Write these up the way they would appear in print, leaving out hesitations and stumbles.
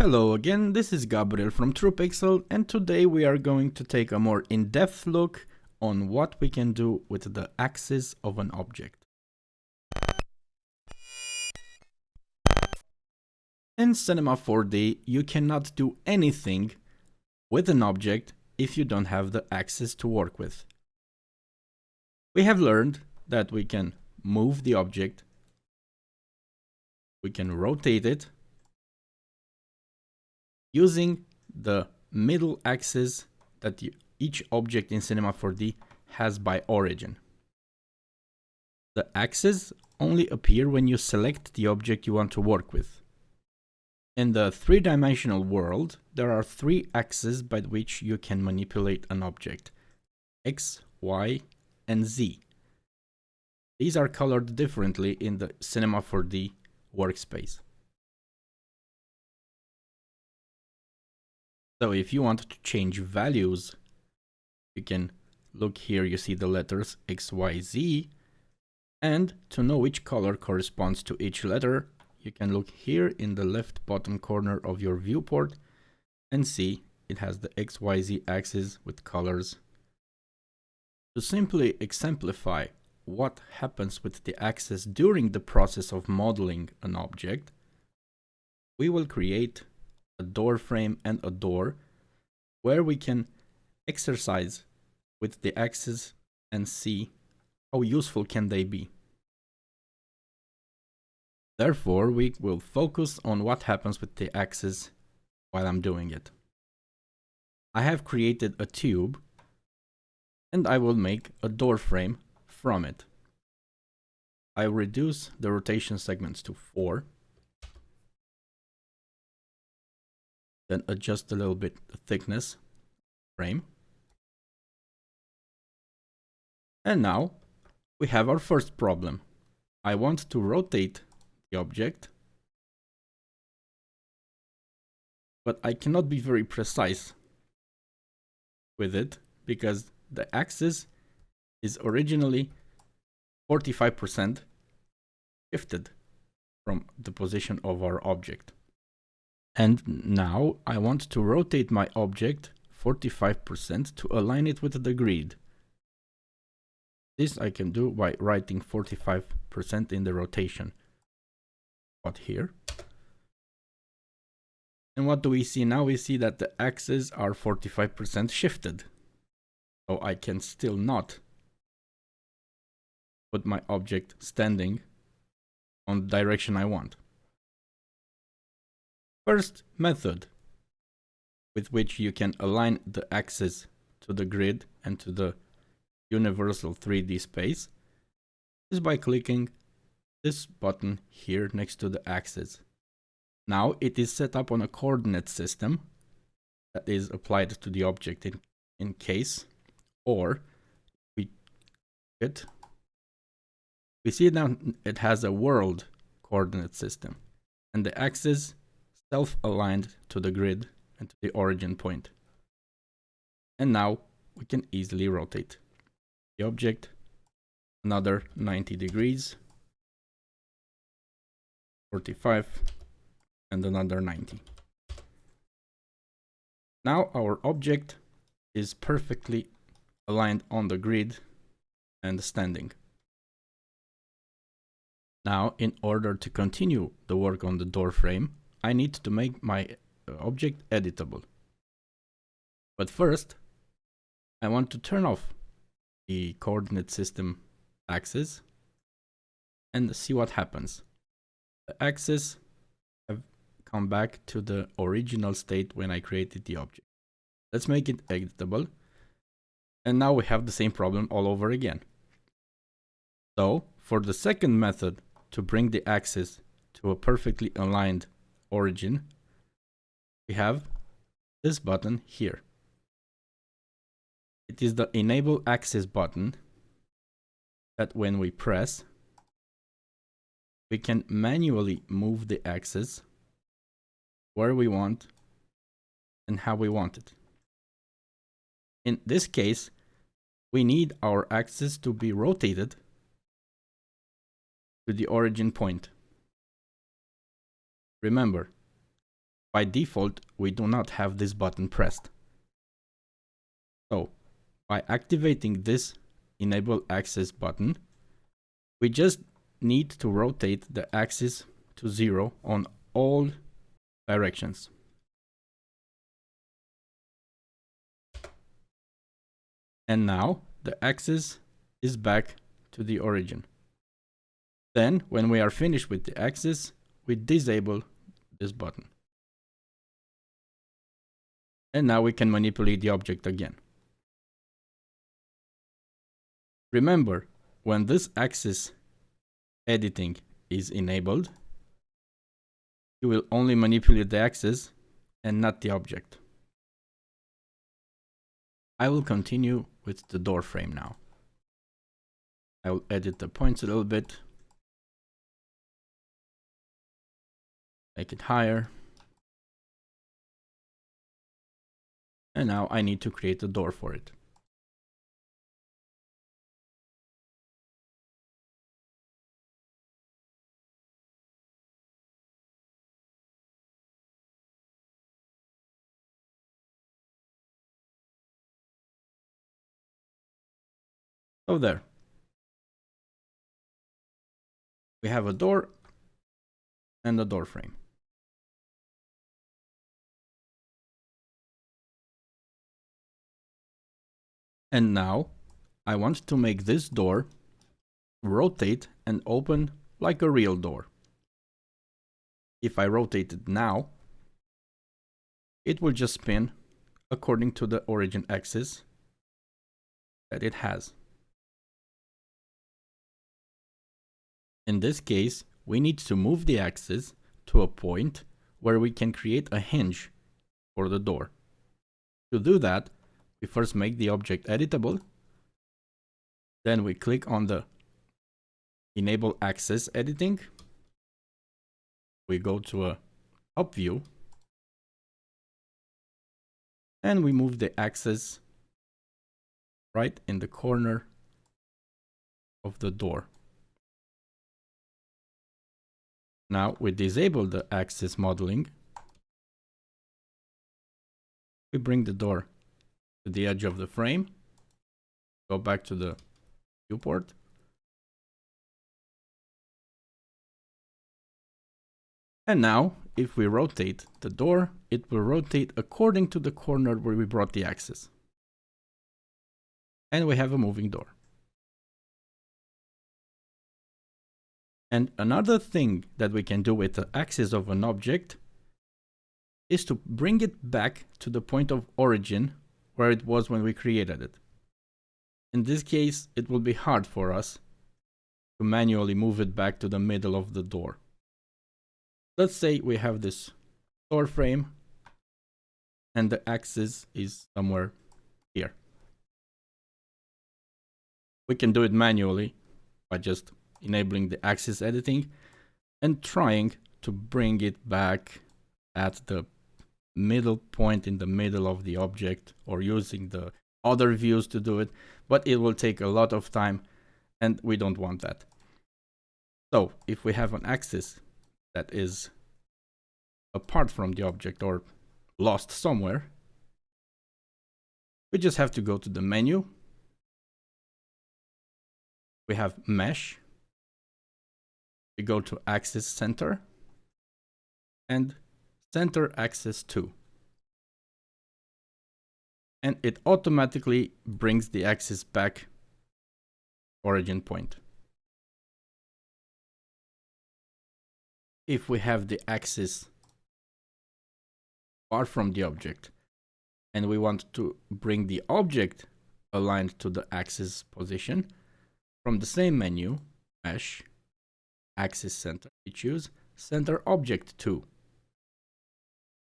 Hello again, this is Gabriel from Trupixl, and today we are going to take a more in-depth look on what we can do with the axis of an object. In Cinema 4D, you cannot do anything with an object if you don't have the axis to work with. We have learned that we can move the object, we can rotate it, using the middle axis that each object in Cinema 4D has by origin. The axes only appear when you select the object you want to work with. In the three-dimensional world, there are three axes by which you can manipulate an object: X, Y, and Z. These are colored differently in the Cinema 4D workspace. So if you want to change values, you can look here, you see the letters X, Y, Z, and to know which color corresponds to each letter, you can look here in the left bottom corner of your viewport and see it has the X, Y, Z axis with colors. To simply exemplify what happens with the axis during the process of modeling an object, we will create a door frame and a door where we can exercise with the axes and see how useful can they be. Therefore, we will focus on what happens with the axis while I'm doing it. I have created a tube and I will make a door frame from it. I reduce the rotation segments to 4. Then adjust a little bit the thickness frame. And now we have our first problem. I want to rotate the object, but I cannot be very precise with it because the axis is originally 45% shifted from the position of our object. And now I want to rotate my object 45% to align it with the grid. This I can do by writing 45% in the rotation spot here. And what do we see now? We see that the axes are 45% shifted. So I can still not put my object standing on the direction I want. First method with which you can align the axis to the grid and to the universal 3D space is by clicking this button here next to the axis. Now it is set up on a coordinate system that is applied to the object in case, or we see now it has a world coordinate system and the axis self-aligned to the grid and to the origin point. And now we can easily rotate the object another 90 degrees, 45, and another 90. Now our object is perfectly aligned on the grid and standing. Now, in order to continue the work on the door frame, I need to make my object editable. But first, I want to turn off the coordinate system axis and see what happens. The axes have come back to the original state when I created the object. Let's make it editable. And now we have the same problem all over again. So, for the second method to bring the axis to a perfectly aligned origin, we have this button here. It is the Enable Axis button that when we press, we can manually move the axis where we want and how we want it. In this case, we need our axis to be rotated to the origin point. Remember, by default, we do not have this button pressed. So by activating this enable axis button, we just need to rotate the axis to 0 on all directions. And now the axis is back to the origin. Then, when we are finished with the axis, we disable this button. And now we can manipulate the object again. Remember, when this axis editing is enabled, you will only manipulate the axis and not the object. I will continue with the door frame now. I will edit the points a little bit. Make it higher. And now I need to create a door for it. So there. We have a door and a door frame. And now I want to make this door rotate and open like a real door. If I rotate it now, it will just spin according to the origin axis that it has. In this case, we need to move the axis to a point where we can create a hinge for the door. To do that, we first make the object editable. Then we click on the Enable Axis Editing. We go to a top view. And we move the axis right in the corner of the door. Now we disable the axis modeling. We bring the door to the edge of the frame. Go back to the viewport. And now, if we rotate the door, it will rotate according to the corner where we brought the axis. And we have a moving door. And another thing that we can do with the axis of an object is to bring it back to the point of origin where it was when we created it. In this case, it will be hard for us to manually move it back to the middle of the door. Let's say we have this door frame and the axis is somewhere here. We can do it manually by just enabling the axis editing and trying to bring it back at the middle point in the middle of the object, or using the other views to do it, but it will take a lot of time and we don't want that. So if we have an axis that is apart from the object or lost somewhere, we just have to go to the menu. We have mesh. We go to axis center and center axis to. And it automatically brings the axis back origin point. If we have the axis far from the object and we want to bring the object aligned to the axis position, from the same menu, mesh, axis center, we choose center object to,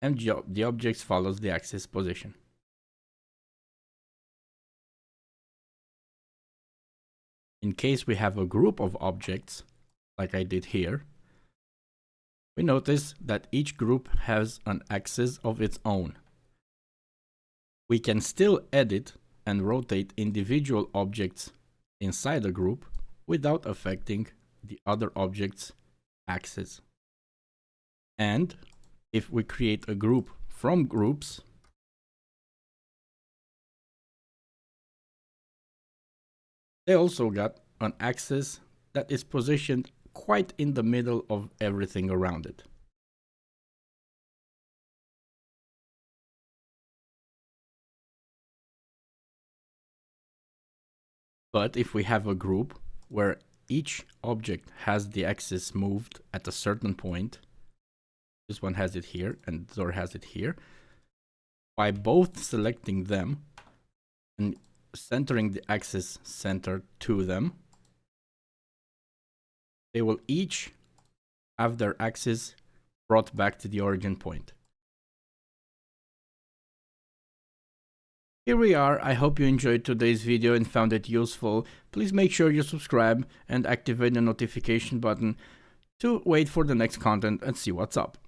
and the object follows the axis position. In case we have a group of objects, like I did here, we notice that each group has an axis of its own. We can still edit and rotate individual objects inside a group without affecting the other object's axis. And if we create a group from groups, they also got an axis that is positioned quite in the middle of everything around it. But if we have a group where each object has the axis moved at a certain point, this one has it here and Zor has it here, by both selecting them and centering the axis center to them, they will each have their axis brought back to the origin point. Here we are. I hope you enjoyed today's video and found it useful. Please make sure you subscribe and activate the notification button to wait for the next content and see what's up.